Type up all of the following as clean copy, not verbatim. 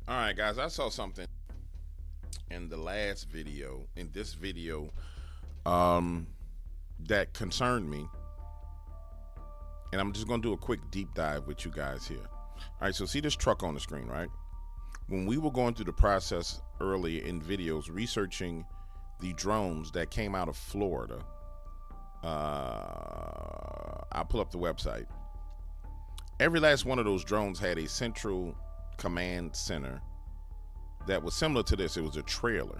All right, guys, I saw something in the last video, in this video, that concerned me. And I'm just going to do a quick deep dive with you guys here. All right, so see this truck on the screen, right? When we were going through the process earlier in videos researching the drones that came out of Florida, I'll pull up the website. Every last one of those drones had a central command center that was similar to this. It was a trailer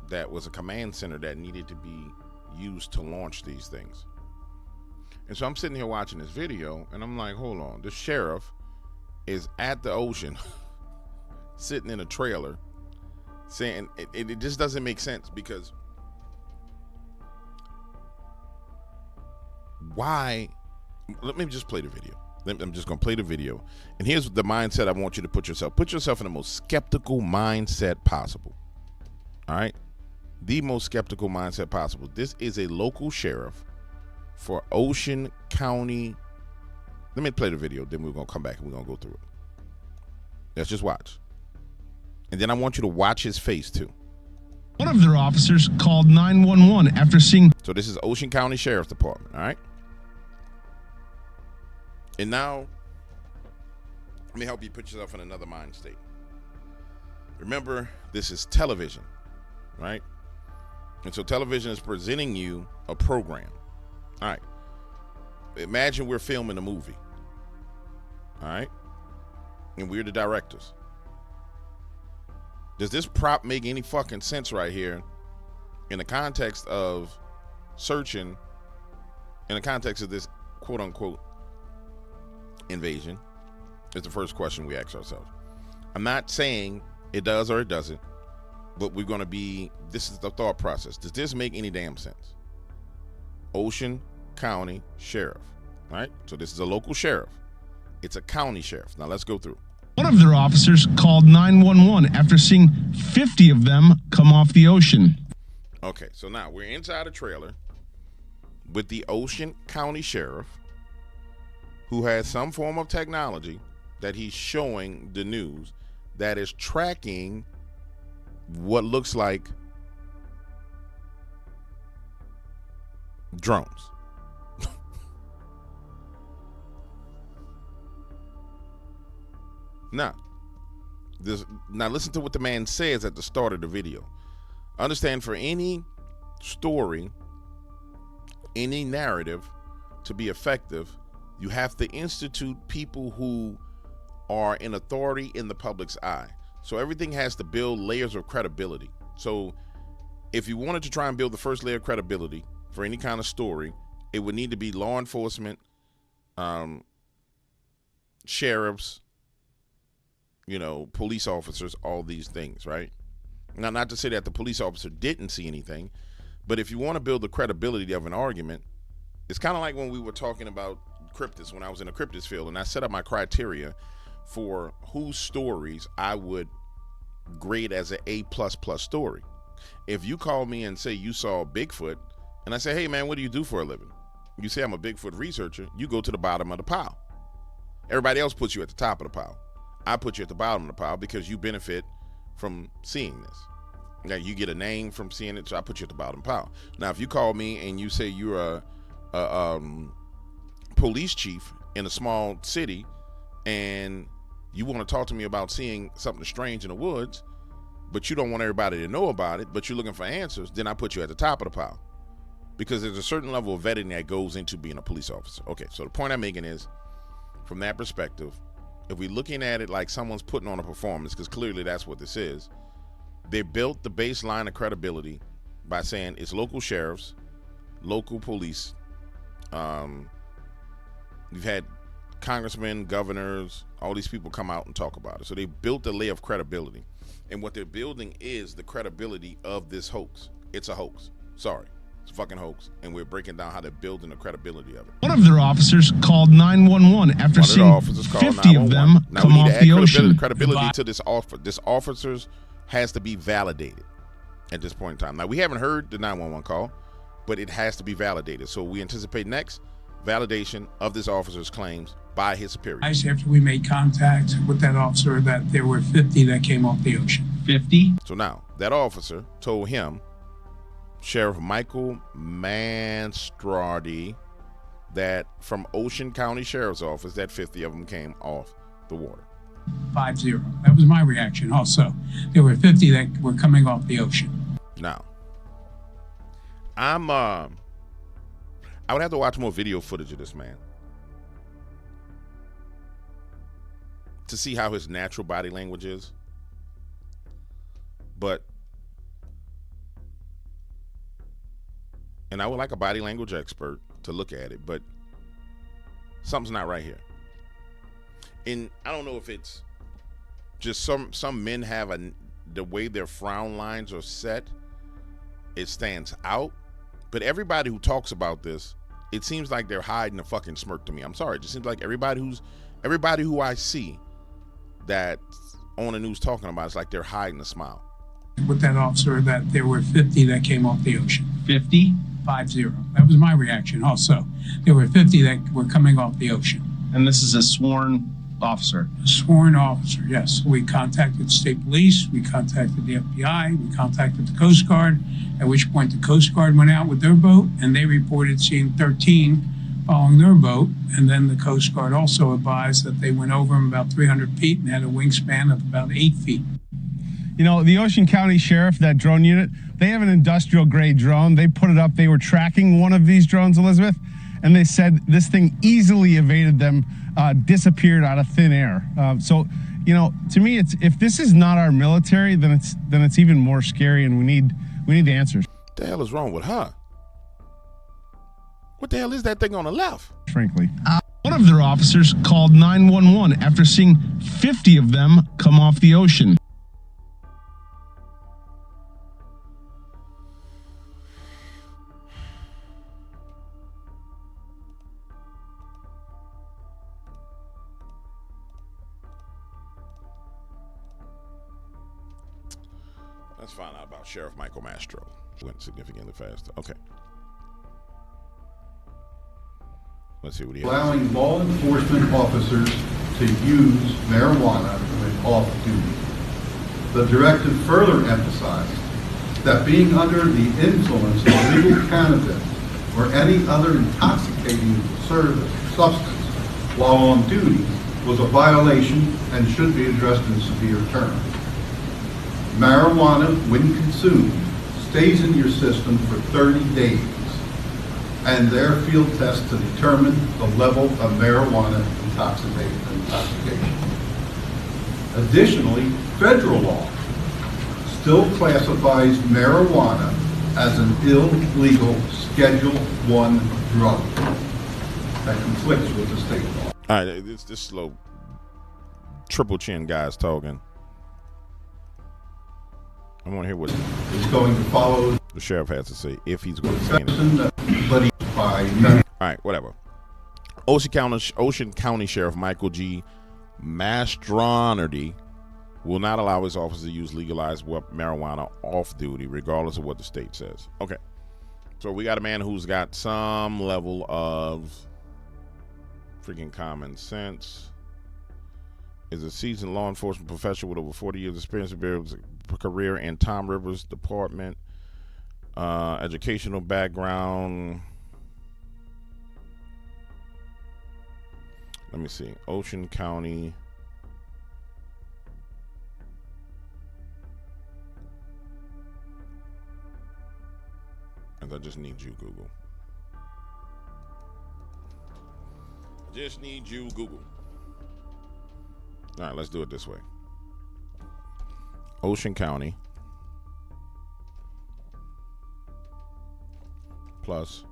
that was a command center that needed to be used to launch these things. And so I'm sitting here watching this video and I'm like, hold on, the sheriff is at the ocean sitting in a trailer saying it just doesn't make sense, because why? Let me just play the video. I'm just going to play the video. And here's the mindset I want you to put yourself. Put yourself in the most skeptical mindset possible. All right? The most skeptical mindset possible. This is a local sheriff for Ocean County. Let me play the video, then we're going to come back and we're going to go through it. Let's just watch. And then I want you to watch his face too. One of their officers called 911 after seeing... So this is Ocean County Sheriff's Department, all right? And now, let me help you put yourself in another mind state. Remember, this is television, right? And so television is presenting you a program. All right. Imagine we're filming a movie. All right? And we're the directors. Does this prop make any fucking sense right here in the context of searching, in the context of this quote unquote invasion? Is the first question we ask ourselves. I'm not saying it does or it doesn't, but we're going to be, this is the thought process. Does this make any damn sense? Ocean County Sheriff, all right? So this is a local sheriff. It's a county sheriff. Now let's go through. One of their officers called 911 after seeing 50 of them come off the ocean. Okay, so now we're inside a trailer with the Ocean County Sheriff, who has some form of technology that he's showing the news that is tracking what looks like drones. Now listen to what the man says at the start of the video. Understand, for any story, any narrative to be effective, you have to institute people who are in authority in the public's eye. So everything has to build layers of credibility. So if you wanted to try and build the first layer of credibility for any kind of story, it would need to be law enforcement, sheriffs, police officers, all these things, right? Now, not to say that the police officer didn't see anything, but if you want to build the credibility of an argument, it's kind of like when we were talking about cryptids, when I was in the cryptids field, and I set up my criteria for whose stories I would grade as an A++ story. If you call me and say you saw Bigfoot, and I say, hey man, what do you do for a living? You say I'm a Bigfoot researcher, you go to the bottom of the pile. Everybody else puts you at the top of the pile. I put you at the bottom of the pile because you benefit from seeing this. Now you get a name from seeing it, so I put you at the bottom pile. Now if you call me and you say you're a police chief in a small city and you want to talk to me about seeing something strange in the woods, but you don't want everybody to know about it, but you're looking for answers, then I put you at the top of the pile, because there's a certain level of vetting that goes into being a police officer. Okay, so the point I'm making is, from that perspective, if we're looking at it like someone's putting on a performance, because clearly that's what this is, they built the baseline of credibility by saying it's local sheriffs, local police. You've had congressmen, governors, all these people come out and talk about it. So they built a layer of credibility. And what they're building is the credibility of this hoax. It's a hoax. Sorry. It's a fucking hoax. And we're breaking down how they're building the credibility of it. One of their officers called 911 after seeing 50 of them come off the ocean. Credibility to this officer. This officers has to be validated at this point in time. Now, we haven't heard the 911 call, but it has to be validated. So we anticipate next validation of this officer's claims by his superior. After we made contact with that officer, that there were 50 that came off the ocean. 50? So now, that officer told him, Sheriff Michael Manstradi, that from Ocean County Sheriff's Office, that 50 of them came off the water. 50. That was my reaction also. There were 50 that were coming off the ocean. Now, I would have to watch more video footage of this man to see how his natural body language is. But, and I would like a body language expert to look at it, but something's not right here. And I don't know if it's just some men have the way their frown lines are set, it stands out. But everybody who talks about this, it seems like they're hiding a fucking smirk to me. I'm sorry. It just seems like everybody who I see that's on the news talking about, it's like they're hiding a smile. With that officer, that there were 50 that came off the ocean. 50? 50. That was my reaction also. There were 50 that were coming off the ocean. And this is a sworn officer? A sworn officer, yes. We contacted state police, we contacted the FBI, we contacted the Coast Guard, at which point the Coast Guard went out with their boat and they reported seeing 13 following their boat. And then the Coast Guard also advised that they went over them about 300 feet and had a wingspan of about 8 feet. You know, the Ocean County Sheriff, that drone unit, they have an industrial grade drone. They put it up. They were tracking one of these drones, Elizabeth, and they said this thing easily evaded them, disappeared out of thin air. So, you know, to me, it's if this is not our military, then it's even more scary, and we need the answers. What the hell is wrong with her? What the hell is that thing on the left? Frankly. One of their officers called 911 after seeing 50 of them come off the ocean. Let's find out about Sheriff Michael Mastro. Went significantly faster. Okay. Let's see what he has. Allowing law enforcement officers to use marijuana when off duty. The directive further emphasized that being under the influence of legal cannabis or any other intoxicating substance while on duty was a violation and should be addressed in severe terms. Marijuana, when consumed, stays in your system for 30 days, and there are field tests to determine the level of marijuana intoxication. Additionally, federal law still classifies marijuana as an illegal Schedule I drug that conflicts with the state law. All right, this slow triple chin guy's talking. I want to hear what He's going to follow the sheriff has to say, if he's going to say anything. but he by All right, whatever. Ocean County Sheriff Michael G. Mastronardi will not allow his officers to use legalized marijuana off duty, regardless of what the state says. Okay, so we got a man who's got some level of freaking common sense. Is a seasoned law enforcement professional with over 40 years experience career in Tom Rivers Department, educational background. Let me see. Ocean County. And I just need you, Google. Just need you, Google. All right, let's do it this way. Ocean County plus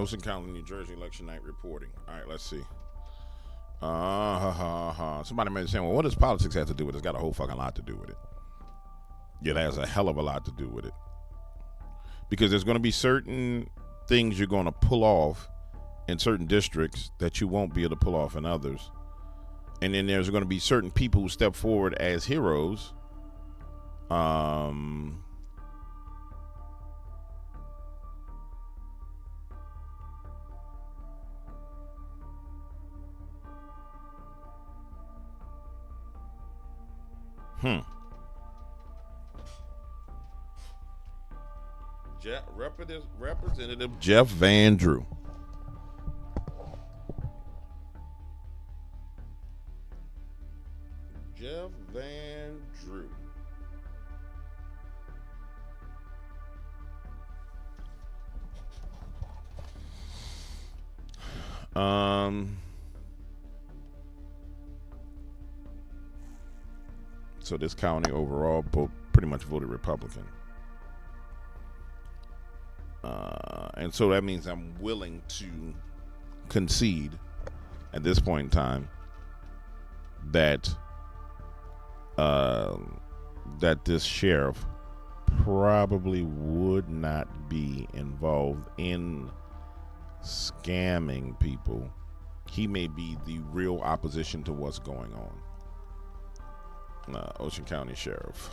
Ocean County, New Jersey, election night reporting. All right, let's see. Somebody may be saying, well, what does politics have to do with it? It's got a whole fucking lot to do with it. It has a hell of a lot to do with it. Because there's going to be certain things you're going to pull off in certain districts that you won't be able to pull off in others. And then there's going to be certain people who step forward as heroes. Representative Jeff Van Drew. Jeff Van Drew. So this county overall pretty much voted Republican. And so that means I'm willing to concede at this point in time that that this sheriff probably would not be involved in scamming people. He may be the real opposition to what's going on. Ocean County Sheriff.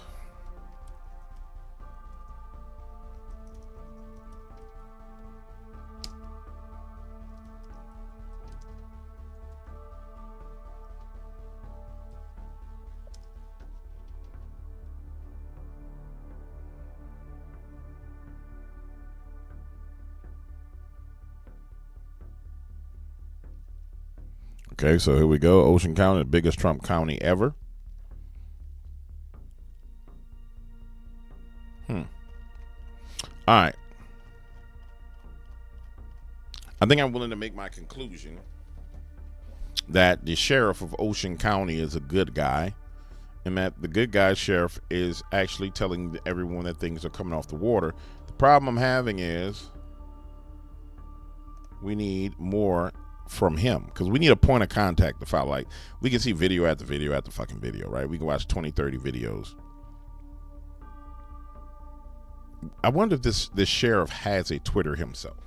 Okay, so here we go. Ocean County, the biggest Trump county ever. All right. I think I'm willing to make my conclusion that the sheriff of Ocean County is a good guy, and that the good guy sheriff is actually telling everyone that things are coming off the water. The problem I'm having is we need more from him, because we need a point of contact to follow. Like, we can see video after video after fucking video, right? We can watch 20, 30 videos. I wonder if this sheriff has a Twitter himself.